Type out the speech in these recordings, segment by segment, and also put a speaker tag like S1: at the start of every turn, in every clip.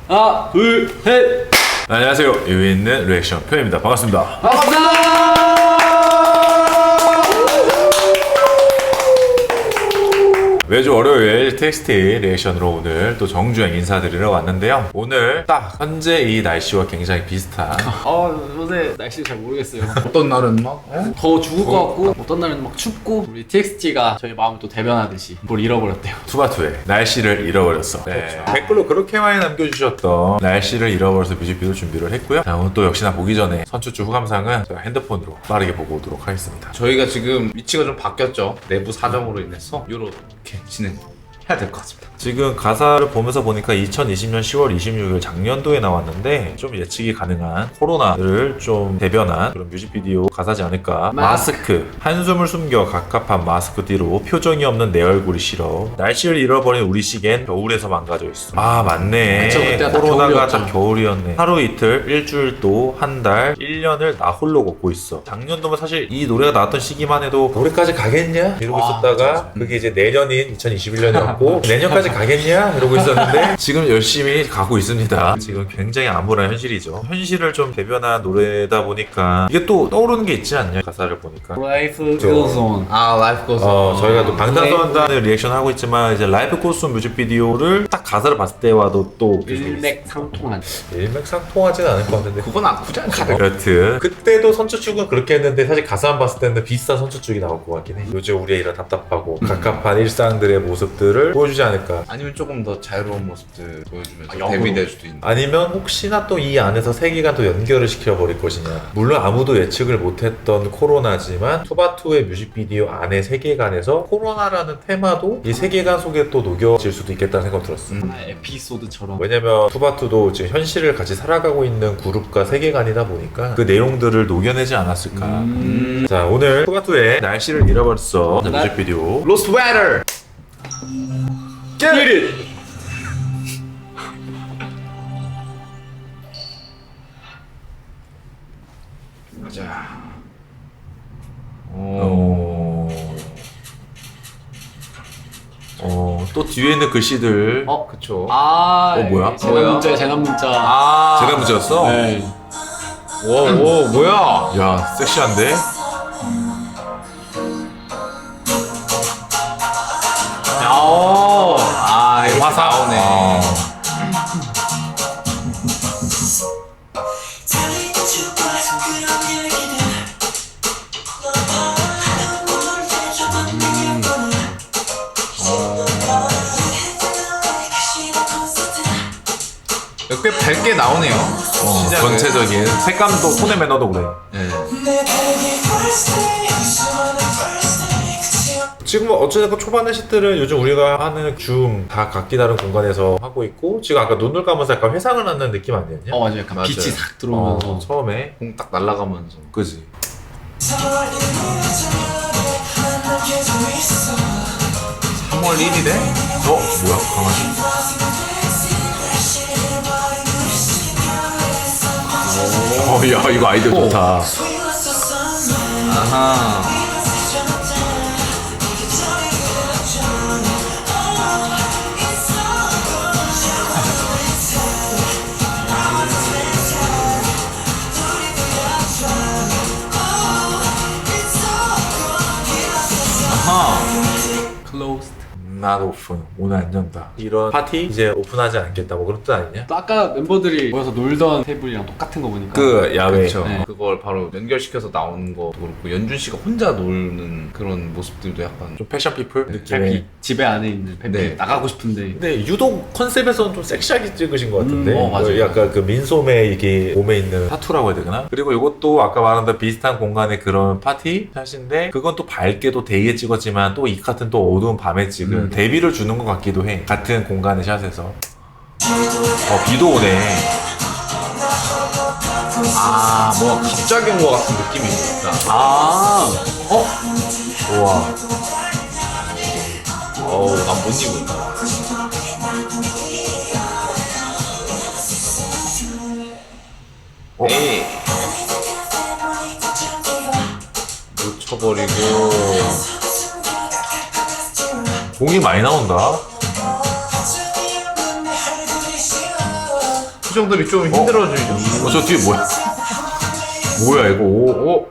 S1: 하나, 둘, 셋.
S2: 안녕하세요. 여기 있는 리액션 표현입니다. 반갑습니다.
S1: 반갑습니다.
S2: 매주 월요일 텍스트 리액션으로 오늘 또 정주행 인사드리러 왔는데요. 오늘 딱 현재 이 날씨와 굉장히 비슷한
S1: 요새 날씨 잘 모르겠어요.
S3: 어떤 날은 막
S1: 더 죽을 것 같고 어떤 날은 막 춥고 우리 TXT가 저희 마음을 또 대변하듯이 뭘 잃어버렸대요.
S2: 투바투의 날씨를 잃어버렸어. 네. 댓글로 그렇게 많이 남겨주셨던 날씨를 잃어버려서 뮤직비디오 준비를 했고요. 자, 오늘 또 역시나 보기 전에 선추주 후감상은 제가 핸드폰으로 빠르게 보고 오도록 하겠습니다.
S3: 저희가 지금 위치가 좀 바뀌었죠. 내부 사정으로 인해서 요렇게 진행해야 될 것 같습니다.
S2: 지금 가사를 보면서 보니까 2020년 10월 26일 작년도에 나왔는데 좀 예측이 가능한 코로나를 좀 대변한 그런 뮤직비디오 가사지 않을까. 마스크 한숨을 숨겨 갑갑한 마스크 뒤로 표정이 없는 내 얼굴이 싫어. 날씨를 잃어버린 우리 시계는 겨울에서 망가져 있어. 아 맞네.
S1: 그쵸, 그때가 다
S2: 코로나가
S1: 겨울이었죠.
S2: 딱 겨울이었네. 하루 이틀 일주일 또 한 달 1년을 나 홀로 걷고 있어. 작년도면 사실 이 노래가 나왔던 시기만 해도 올해까지 가겠냐? 이러고 있었다가
S1: 맞아.
S2: 그게 이제 내년인 2021년이었고 내년까지 가겠냐? 이러고 있었는데 지금 열심히 가고 있습니다. 지금 굉장히 암울한 현실이죠. 현실을 좀 대변한 노래다 보니까 이게 또 떠오르는 게 있지 않냐? 가사를 보니까.
S1: Life goes on.
S3: 아 라이프 고서
S2: 저희가 또 방탄소년단을 리액션 하고 있지만 이제 라이프 코스 뮤직비디오를 딱 가사를 봤을 때와도 또
S1: 일맥상통한.
S2: 일맥상통하진 않을 것 같은데.
S3: 그건 아프지 않죠.
S2: 여튼 그때도 선추축은 그렇게 했는데 사실 가사만 봤을 때는 비슷한 선추축이 나올 것 같긴 해. 요즘 우리의 이런 답답하고 갑갑한 일상들의 모습들을 보여주지 않을까.
S3: 아니면 조금 더 자유로운 모습들 보여주면서
S1: 역으로.
S3: 데뷔될 수도 있는.
S2: 아니면 혹시나 또 이 안에서 세계가 또 연결을 시켜버릴 것이냐. 물론 아무도 예측을 못했던 코로나지만 투바투의 뮤직비디오 안의 세계관에서 코로나라는 테마도 이 세계관 속에 또 녹여질 수도 있겠다는 생각 들었어.
S1: 하나의 에피소드처럼.
S2: 왜냐면 투바투도 지금 현실을 같이 살아가고 있는 그룹과 세계관이다 보니까 그 내용들을 녹여내지 않았을까. 자, 오늘 투바투의 날씨를 잃어버렸어 뮤직비디오
S3: 로스트 웨더.
S1: Get it!
S3: 가자.
S2: 또 뒤에 있는 글씨들
S3: 그쵸.
S2: 뭐야?
S1: 재난
S3: 뭐야?
S1: 문자야, 재난 문자.
S2: 재난 문제였어?
S1: 네.
S3: 오 뭐야?
S2: 야, 섹시한데?
S3: 이렇게
S2: 화상?
S3: 나오네. 꽤 밝게 나오네요. 시작을.
S2: 전체적인 색감도 톤의 매너도 그래.
S3: 네.
S2: 지금 어찌됐건 초반의 시트를 요즘 우리가 하는 줌 다 각기 다른 공간에서 하고 있고 지금 아까 눈을 감아서 약간 회상을 하는 느낌 아니었냐?
S1: 맞아요. 약간
S3: 맞아요.
S1: 빛이 싹 들어오면서.
S2: 처음에
S3: 공 딱 날아가면서.
S2: 그지?
S3: 삼월 1일에
S2: 뭐야 강아지? 야 이거 아이디어 좋다.
S3: 아하.
S1: Closed.
S2: Not open. 오늘 안 연다. 이런 파티 이제 오픈하지 않겠다. 뭐 그런 뜻 아니냐?
S1: 또 아까 멤버들이 모여서 놀던 테이블이랑 똑같은 거 보니까.
S2: 그 야외.
S3: 그렇죠.
S1: 네.
S3: 그걸 바로 연결시켜서 나오는 것도 그렇고 연준 씨가 혼자 노는 그런 모습들도 약간
S2: 좀 패션 피플
S1: 페피.
S2: 느낌의.
S1: 집에 안에 있는 페피.
S3: 네.
S1: 나가고 싶은데.
S2: 근데 유독 컨셉에서는 좀 섹시하게 찍으신 것 같은데.
S1: 맞아요.
S2: 약간 그 민소매 이게 몸에 있는 타투라고 해야 되나? 그리고 이것도 아까 말한 듯 비슷한 공간의 그런 파티 샷인데 그건 또 밝게도 데이에 찍었지만 또 이 같은 또 어두운 밤에 찍은 대비를 주는 것 같기도 해. 같은 공간의 샷에서. 비도 오네.
S3: 뭐 갑자기 온 것 같은 느낌이 있다.
S2: 우와.
S3: 난 못 입었다. 에이. 놓쳐버리고.
S2: 공이 많이 나온다.
S3: 수정들이 좀 힘들어지죠.
S2: 저 뒤에 뭐야? 뭐야 이거? 오.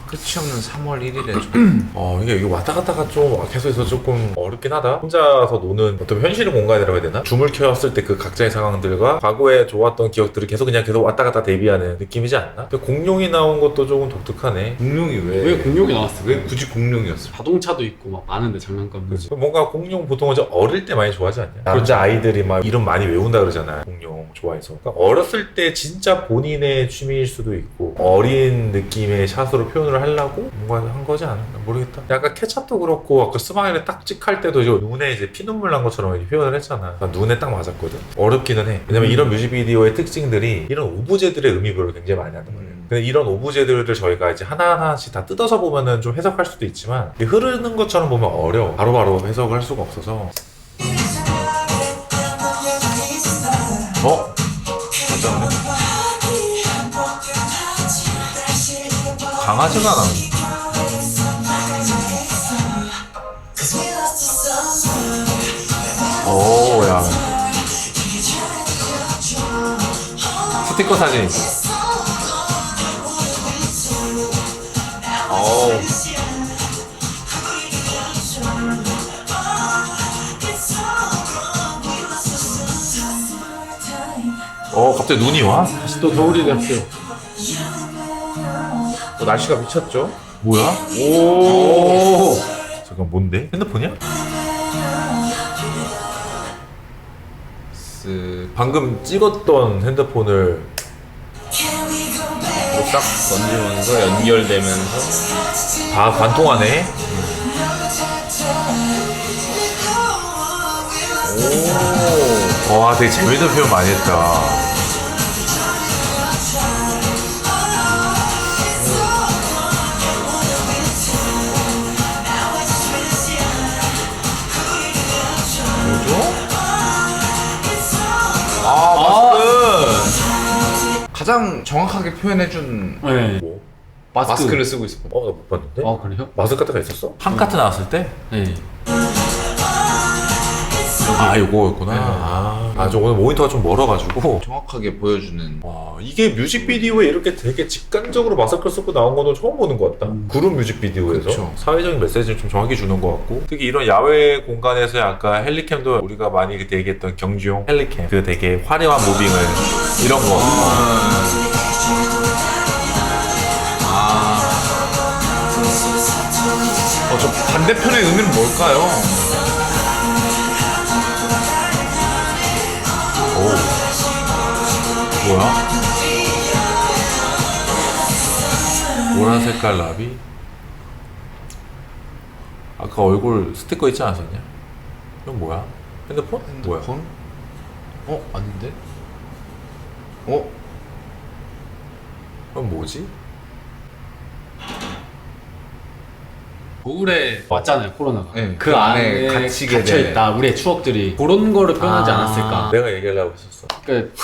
S3: 끝이 없는 3월 1일에
S2: 이게 왔다 갔다가 좀 계속해서 조금 어렵긴 하다. 혼자서 노는 어떤 현실 공간이라고 해야 되나? 줌을 켜었을 때 그 각자의 상황들과 과거에 좋았던 기억들을 계속 왔다 갔다 대비하는 느낌이지 않나? 근데 공룡이 나온 것도 조금 독특하네.
S3: 공룡이
S1: 왜 공룡이 나왔어?
S3: 왜 굳이 공룡이었어?
S1: 자동차도 있고 막 많은데 장난감.
S2: 그치. 뭔가 공룡 보통 이제 어릴 때 많이 좋아하지 않냐? 남자 아이들이 막 이름 많이 외운다 그러잖아. 공룡 좋아해서. 그러니까 어렸을 때 진짜 본인의 취미일 수도 있고 어린 느낌의 샷으로 표현을 하려고 뭔가 한 거지 않나? 모르겠다. 약간 케찹도 그렇고 아까 스마일에 딱 찍할 때도 이제 눈에 이제 피눈물 난 것처럼 이렇게 표현을 했잖아. 난 눈에 딱 맞았거든. 어렵기는 해. 왜냐면 이런 뮤직비디오의 특징들이 이런 오브제들의 의미별로 굉장히 많이 하는 거예요. 근데 이런 오브제들을 저희가 이제 하나하나씩 다 뜯어서 보면은 좀 해석할 수도 있지만 흐르는 것처럼 보면 어려워. 바로바로 해석을 할 수가 없어서. 맞았네. 강아지가 나네. 오, 야. 스티커 사진. 갑자기 눈이 와?
S1: 다시 또 겨울이 됐어요.
S3: 날씨가 미쳤죠?
S2: 뭐야? 오. 잠깐 뭔데? 핸드폰이야? 방금 찍었던 핸드폰을
S3: 딱 던지면서 연결되면서
S2: 다 관통하네. 와, 되게 재밌는 표현 많이 했다.
S3: 가장 정확하게 표현해준
S1: 네.
S2: 뭐?
S3: 마스크를 쓰고 있어.
S2: 나 못 봤는데?
S1: 그래요?
S2: 마스카트가 있었어? 한카트 나왔을 때?
S1: 네.
S2: 이거였구나. 저 오늘 모니터가 좀 멀어가지고.
S3: 정확하게 보여주는.
S2: 와, 이게 뮤직비디오에 이렇게 되게 직관적으로 마스크를 쓰고 나온 거는 처음 보는 것 같다. 그룹 뮤직비디오에서
S3: 그쵸.
S2: 사회적인 메시지를 좀 정확히 주는 것 같고, 특히 이런 야외 공간에서 아까 헬리캠도 우리가 많이 그때 얘기했던 경주용 헬리캠, 그 되게 화려한 무빙을 이런 거.
S3: 저 반대편의 의미는 뭘까요?
S2: 뭐야? 노란 색깔 나비? 아까 얼굴 스티커 있지 않았었냐? 이건 뭐야? 핸드폰? 뭐야?
S3: 핸드폰? 아닌데?
S2: 이건 뭐지?
S1: 겨울에 왔잖아요 코로나가.
S3: 네,
S1: 그
S3: 그
S1: 안에
S3: 안에 갇히게
S1: 갇혀있다 우리의 추억들이 그런 거를 표현하지 않았을까.
S2: 내가 얘기하려고 했었어.
S1: 그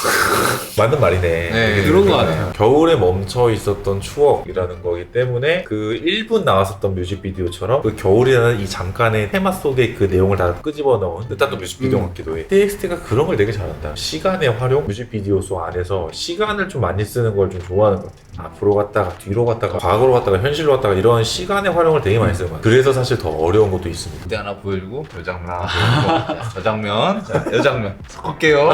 S2: 맞는 말이네.
S3: 네,
S1: 그런 거 같아요.
S2: 겨울에 멈춰 있었던 추억이라는 거기 때문에 그 1분 나왔었던 뮤직비디오처럼 그 겨울이라는 이 잠깐의 테마 속에 그 내용을 다 끄집어 넣은 뜻한 뮤직비디오 같기도 해. TXT가 그런 걸 되게 잘한다. 시간의 활용? 뮤직비디오 속 안에서 시간을 좀 많이 쓰는 걸 좀 좋아하는 것 같아. 앞으로 갔다가 뒤로 갔다가 과거로 갔다가 현실로 갔다가 이런 시간의 활용을 되게 많이 쓰는 것 같아. 그래서 사실 더 어려운 것도 있습니다.
S3: 그때 하나 보여주고 요 장면 하나 보여주고 저 장면, 요 장면 섞을게요.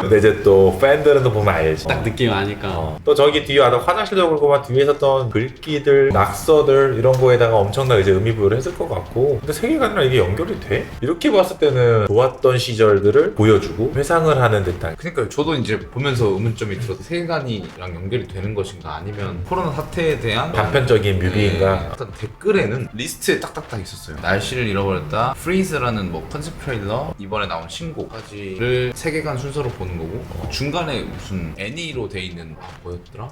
S2: 근데 이제 또 팬들은 또 보면 알지.
S1: 딱 느낌 아니까.
S2: 또 저기 뒤에 화장실도 그렇고 막 뒤에 있었던 글귀들, 낙서들 이런 거에다가 엄청난 이제 의미 부여를 했을 것 같고, 근데 세계관이랑 이게 연결이 돼? 이렇게 봤을 때는 좋았던 시절들을 보여주고 회상을 하는 듯한.
S3: 그러니까 저도 이제 보면서 의문점이 들어서 세계관이랑 연결이 되는 것인가 아니면 코로나 사태에 대한
S2: 단편적인 뮤비인가.
S3: 일단 댓글에는 리스트에 딱딱딱 있었어요. 날씨를 잃어버렸다, 프리즈라는 뭐 컨셉 트레일러, 이번에 나온 신곡까지를 세계관 순서로 보는 거고, 중간에 무슨 애니로 돼 있는 뭐였더라?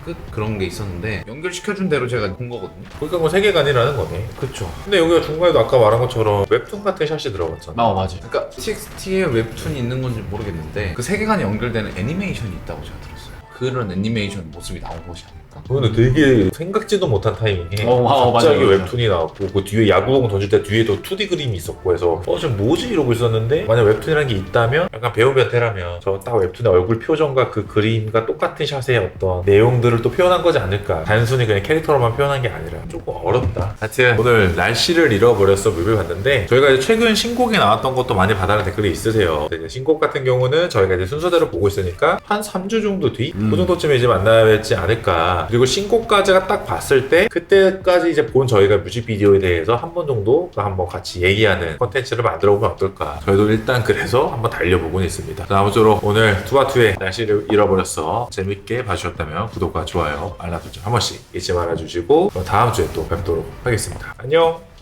S3: 끝 그런 게 있었는데 연결시켜준 대로 제가 본 거거든요.
S2: 그러니까 뭐 세계관이라는 거네.
S3: 그쵸.
S2: 근데 여기가 중간에도 아까 말한 것처럼 웹툰 같은 샷이 들어갔잖아.
S1: 맞아.
S3: 그러니까 TXT에 웹툰이 있는 건지 모르겠는데 그 세계관이 연결되는 애니메이션이 있다고 제가 들었어요. 그런 애니메이션 모습이 나온 것이 아닐까. 않을까?
S2: 그거는 되게 생각지도 못한 타이밍에 갑자기
S1: 맞아요.
S2: 웹툰이 나왔고 그 뒤에 야구공 던질 때 뒤에도 2D 그림이 있었고 해서 지금 뭐지 이러고 있었는데 만약 웹툰이라는 게 있다면 약간 배우 변태라면 저 딱 웹툰의 얼굴 표정과 그 그림과 똑같은 샷의 어떤 내용들을 또 표현한 거지 않을까. 단순히 그냥 캐릭터로만 표현한 게 아니라 조금 어렵다. 하여튼 오늘 날씨를 잃어버렸어 뮤비를 봤는데 저희가 이제 최근 신곡이 나왔던 것도 많이 받아는 댓글이 있으세요. 이제 신곡 같은 경우는 저희가 이제 순서대로 보고 있으니까 한 3주 정도 뒤? 그 정도쯤에 이제 만나뵙지 않을까. 그리고 신곡까지가 딱 봤을 때 그때까지 이제 본 저희가 뮤직비디오에 대해서 한 번 정도 한번 같이 얘기하는 컨텐츠를 만들어 보면 어떨까. 저희도 일단 그래서 한번 달려보고는 있습니다. 아무쪼록 오늘 투바투의 날씨를 잃어버렸어 재밌게 봐주셨다면 구독과 좋아요, 알람 설정 한 번씩 잊지 말아주시고 다음 주에 또 뵙도록 하겠습니다. 안녕.